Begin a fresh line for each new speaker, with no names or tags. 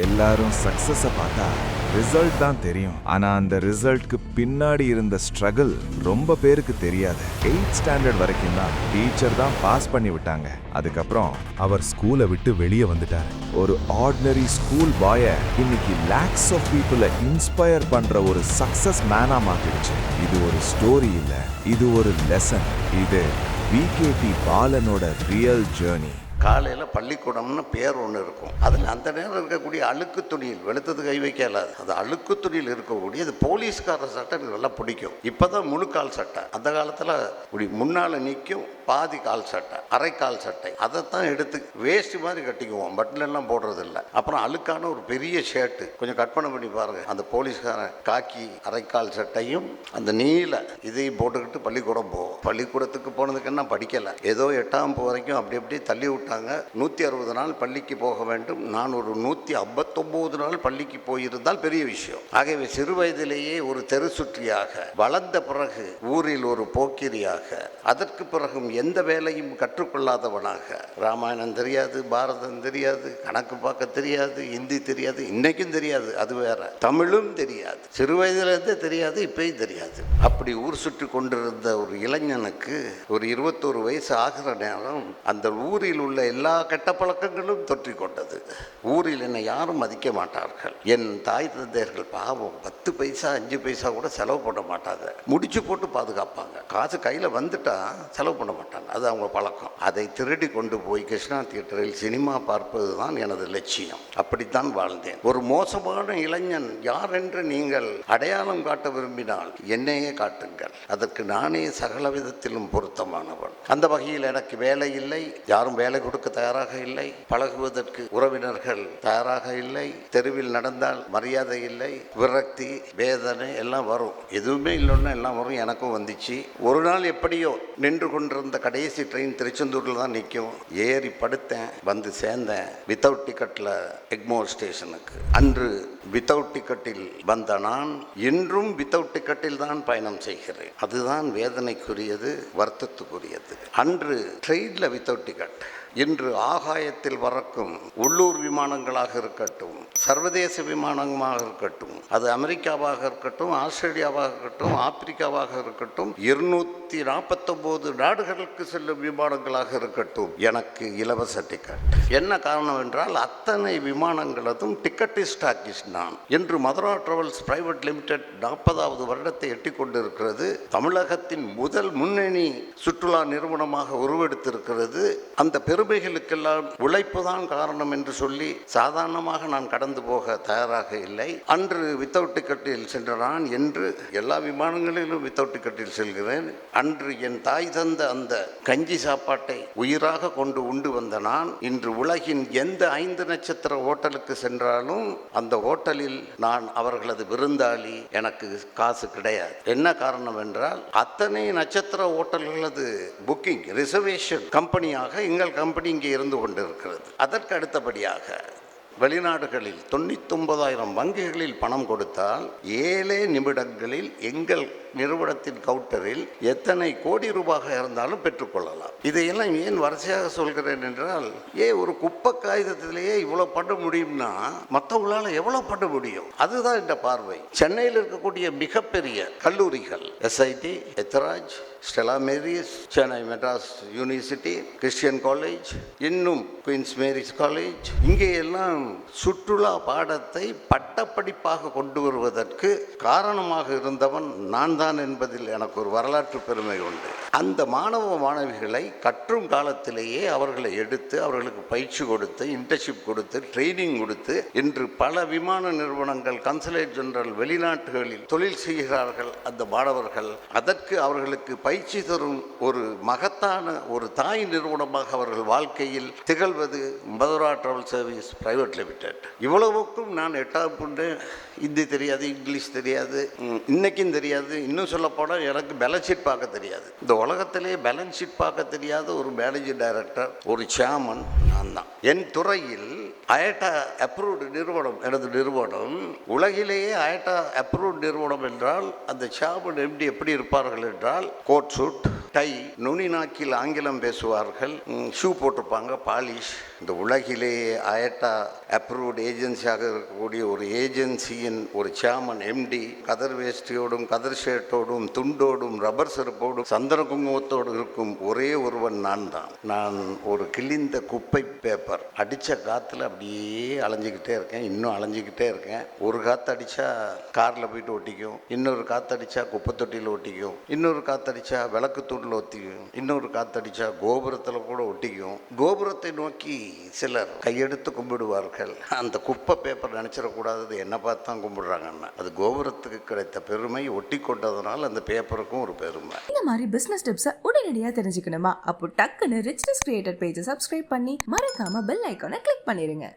எல்லாரும் சக்சஸ பார்த்தா ரிசல்ட் தான் தெரியும். ஆனா அந்த ரிசல்ட்க்கு பின்னாடி இருந்த ஸ்ட்ரகிள் ரொம்ப பேருக்கு தெரியாது. 8th ஸ்டாண்டர்ட் வரைக்கும் தான் டீச்சர் தான் பாஸ் பண்ணி விட்டாங்க. அதுக்கப்புறம் அவர் ஸ்கூலை விட்டு வெளியே வந்துட்டார். ஒரு ஆர்டினரி ஸ்கூல் பாய இன்னைக்கு லேக்ஸ் ஆஃப் பீப்புளை இன்ஸ்பயர் பண்ற ஒரு சக்சஸ் மேனா மாத்திடுச்சு. இது ஒரு ஸ்டோரி இல்ல, இது ஒரு லெசன். இது விகேடி பாலனோட ரியல் ஜேர்னி.
காலையில் பள்ளிக்கூடம்னு பேர் ஒன்று இருக்கும். அதில் அந்த நேரம் இருக்கக்கூடிய அழுக்கு துணியில் வெளுத்தது கை வைக்கலாது. அது அழுக்கு துணியில் இருக்கக்கூடிய அது போலீஸ்கார சட்டை எனக்கு நல்லா பிடிக்கும். இப்போ தான் முழுக்கால் சட்டை. அந்த காலத்தில் இப்படி முன்னால் நிற்கும் பாதி கால் சட்டை, அரைக்கால் சட்டை. அதைத்தான் எடுத்து வேஸ்ட் மாதிரி கட்டிக்குவோம், பட்டன்லாம் போடுறது இல்லை. அப்புறம் அழுக்கான ஒரு பெரிய ஷர்ட்டு கொஞ்சம் கற்பனை பண்ணி பாருங்கள். அந்த போலீஸ்காரன் காக்கி அரைக்கால் சட்டையும் அந்த நீல இதையும் போட்டுக்கிட்டு பள்ளிக்கூடம் போவோம். பள்ளிக்கூடத்துக்கு போனதுக்கு என்ன படிக்கலை, ஏதோ 8ஆம் வகுப்பு வரைக்கும் அப்படி அப்படியே தள்ளி விட்டு 160 நாள் பள்ளிக்கு போக வேண்டும். நான் ஒரு 159 நாள் பள்ளிக்கு போயிருந்தால் பெரிய விஷயம். ஆகவே சிறு வயதிலேயே ஒரு தெரு சுற்றியாக, வளர்ந்த பிறகு ஊரில் ஒரு போக்கிரியாக, அதற்கு பிறகும் எந்த வேலையும் கற்றுக்கொள்ளாதவனாக, ராமாயணம் தெரியாது, பாரதம் தெரியாது, கணக்கு பார்க்க தெரியாது, ஹிந்தி தெரியாது, இன்னைக்கும் தெரியாது, அது வேற, தமிழும் தெரியாது, சிறு வயதிலிருந்தே தெரியாது, இப்பயும் தெரியாது. அப்படி ஊர் சுற்றி கொண்டிருந்த ஒரு இளைஞனுக்கு ஒரு 21 வயசு ஆகிற நேரம் அந்த ஊரில் உள்ள எல்லா கெட்ட பழக்கங்களும் தொற்றிக் கொண்டது. ஊரில் என்னை யாரும் மதிக்க மாட்டார்கள். என் தாய் தந்தையர்கள் பாவம் 10 பைசா 5 பைசா கூட செலவு பண்ண மாட்டாங்க. முடிச்சு போட்டு பாதுகாப்பாங்க. காசு கையில் வந்துட்டா செலவு பண்ண மாட்டாங்க. அது அவங்க பழக்கம். அதை திருடி கொண்டு போய் கிருஷ்ணா தியேட்டரில் சினிமா பார்ப்பது தான் எனது லட்சியம். அப்படித்தான் வாழ்ந்தேன். ஒரு மோசமான இளைஞன் யார் என்று நீங்கள் அடையாளம் காட்ட விரும்பினால் என்னையே காட்டுங்கள். அதற்கு நானே சகல விதத்திலும் பொருத்தமானவன். அந்த வகையில் எனக்கு வேலை இல்லை, யாரும் வேலை கொடுக்க தயாராக இல்லை, பழகுவதற்கு உறவினர்கள் தயாராக இல்லை, தெருவில் நடந்தால் மரியாதை இல்லை, விரக்தி வேதனை எல்லாம் வரும். எதுவுமே இல்லைன்னா எல்லாம் வரும். எனக்கும் வந்துச்சு. ஒரு நாள் எப்படியோ நின்று கொண்டிருந்த கடைசி ட்ரெயின் திருச்செந்தூரில் தான் நிற்கும். ஏறி படுத்தேன், வந்து சேர்ந்தேன் வித்தவுட் டிக்கெட்டில் எக்மோர் ஸ்டேஷனுக்கு. அன்று வித்தவுட் டிக்கெட்டில் வந்த நான் இன்றும் வித்தவுட் டிக்கெட்டில் தான் பயணம் செய்கிறேன். அதுதான் வேதனைக்குரியது, வருத்தத்துக்குரியது. அன்று ட்ரெயினில் வித்தவுட் டிக்கெட், இன்று ஆகாயத்தில் பறக்கும் உள்ளூர் விமானங்களாக இருக்கட்டும், சர்வதேச விமானமாக இருக்கட்டும், அது அமெரிக்காவாக இருக்கட்டும், ஆஸ்திரேலியாவாக இருக்கட்டும், ஆப்பிரிக்காவாக இருக்கட்டும், 249 நாடுகளுக்கு செல்லும் விமானங்களாக இருக்கட்டும், எனக்கு இலவச டிக்கெட். என்ன காரணம் என்றால் அத்தனை விமானங்களதும் டிக்கெட் ஸ்டாக்கிஸ் நான். இன்று மதுரா டிராவல்ஸ் பிரைவேட் லிமிடெட் 40வது வருடத்தை எட்டிக் கொண்டிருக்கிறது. தமிழகத்தின் முதல் முன்னணி சுற்றுலா நிறுவனமாக உருவெடுத்திருக்கிறது. அந்த பெருமைகளுக்கெல்லாம் உழைப்பு தான் காரணம் என்று சொல்லி சாதாரணமாக நான் கடந்து போக தயாராக இல்லை. அன்று வித்தவுட் டிக்கெட்டில் சென்ற நான் என்று எல்லா விமானங்களிலும் வித்தவுட் டிக்கெட்டில் செல்கிறேன். அன்று என் தாய் தந்த அந்த கஞ்சி சாப்பாட்டை உயிராக கொண்டு உண்டு வந்த நான் இன்று உலகின் எந்த 5 நட்சத்திர ஹோட்டலுக்கு சென்றாலும் அந்த ஹோட்டலில் நான் அவர்களது விருந்தாளி. எனக்கு காசு கிடையாது. என்ன காரணம் என்றால் அத்தனை நட்சத்திர ஹோட்டல்களது புக்கிங் ரிசர்வேஷன் கம்பெனியாக எங்கள் கம்பெனி இங்கே இருந்து கொண்டிருக்கிறது. அதற்கு அடுத்தபடியாக வெளிநாடுகளில் 99,000 வங்கிகளில் பணம் கொடுத்தால் 7 நிமிடங்களில் எங்கள் நிறுவனத்தின் கவுண்டரில் எத்தனை கோடி ரூபாக இருந்தாலும் பெற்றுக்கொள்ளலாம். இதையெல்லாம் ஏன் வரிசையாக சொல்கிறேன் என்றால், ஒரு குப்பை காகிதத்திலேயே இவ்வளோ பண்ண முடியும்னா மற்றவங்களால எவ்வளோ பண்ண முடியும்? அதுதான் இந்த பார்வை. சென்னையில் இருக்கக்கூடிய மிகப்பெரிய கல்லூரிகள் SIT, Ethiraj, Stella Maris, Chennai Madras university, Christian college, இன்னும் குயின்ஸ் மேரிஸ் காலேஜ், இங்கே எல்லாம் சுற்றுலா பாடத்தை பட்டப்படிப்பாக கொண்டு வருவதற்கு காரணமாக இருந்தவன் நான் தான் என்பதில் எனக்கு ஒரு வரலாற்று பெருமை உண்டு. அந்த மாணவ மாணவிகளை கற்றும் காலத்திலேயே அவர்களை எடுத்து அவர்களுக்கு பயிற்சி கொடுத்து, இன்டர்ன்ஷிப் கொடுத்து, ட்ரைனிங் கொடுத்து, இன்று பல விமான நிறுவனங்கள், கன்சுலேட் ஜெனரல் வெளிநாட்டுகளில் தொழில் செய்கிறார்கள் அந்த மாணவர்கள். அதற்கு அவர்களுக்கு பயிற்சி தரும் ஒரு மகத்தான ஒரு தாய் நிறுவனமாக அவர்கள் வாழ்க்கையில் திகழ்வது Madura travel service private limited. இவ்வளவுக்கும் நான் 8ஆம் புண்டு, ஹிந்தி தெரியாது, இங்கிலீஷ் தெரியாது, இன்னைக்கும் தெரியாது. இன்னும் சொல்ல போனால் எனக்கு பேலன்ஸ் ஷீட் பார்க்க தெரியாது. இந்த உலகத்திலே பேலன்ஸ் ஷீட் பார்க்க தெரியாத ஒரு மேனேஜிங் டைரக்டர், ஒரு சேர்மன் நான் தான். என் துறையில் அயட்டா அப்ரூவ்டு நிறுவனம் எனது நிறுவனம். உலகிலேயே அயட்டா அப்ரூவ்டு நிறுவனம் என்றால் அந்த சேர்மன் எப்படி இருப்பார்கள் என்றால் கோட் சூட், டை, நுனி நாக்கில் ஆங்கிலம் பேசுவார்கள், ஷூ போட்டிருப்பாங்க, பாலிஷ். இந்த உலகிலேயே அயட்டா அப்ரூவ்ட் ஏஜென்சியாக இருக்கக்கூடிய ஒரு ஏஜென்சியின் ஒரு சேர்மன் எம்டி கதர் வேஷ்டியோடும் கதர் ஷர்ட்டோடும் துண்டோடும் ரப்பர் செருப்போடும் சந்திர குங்குமத்தோடு இருக்கும் ஒரே ஒருவன் நான் தான். நான் ஒரு கிழிந்த குப்பை பேப்பர். அடித்த காற்றுல அப்படியே அலைஞ்சிக்கிட்டே இருக்கேன், இன்னும் அலைஞ்சிக்கிட்டே இருக்கேன். ஒரு காற்று அடித்தா காரில் போயிட்டு ஒட்டிக்கும், இன்னொரு காற்று அடித்தா குப்பை தொட்டியில் ஒட்டிக்கும், இன்னொரு காற்று அடித்தா விளக்கு தூண்டில் ஒட்டிக்கும், இன்னொரு காற்று அடித்தா கோபுரத்தில் கூட ஒட்டிக்கும். கோபுரத்தை நோக்கி சிலர் கையெடுத்து கும்பிடுவார்கள். அந்த குப்பை பேப்பர் நினச்சிடக்கூடாது என்ன பார்த்து தான் கும்பிடுறாங்கன்னா, அது கோபுரத்துக்கு கிடைத்த பெருமை, ஒட்டி கொண்டதுனால அந்த பேப்பருக்கும் ஒரு பெருமை.
இந்த மாதிரி பிசினஸ் டிப்ஸை உடனடியாக தெரிஞ்சுக்கணுமா? அப்போ டக்குன்னு ரிச்னஸ் கிரியேட்டர் பேஜை சப்ஸ்கிரைப் பண்ணி மறக்காம பெல் ஐக்கானை கிளிக் பண்ணிருங்க.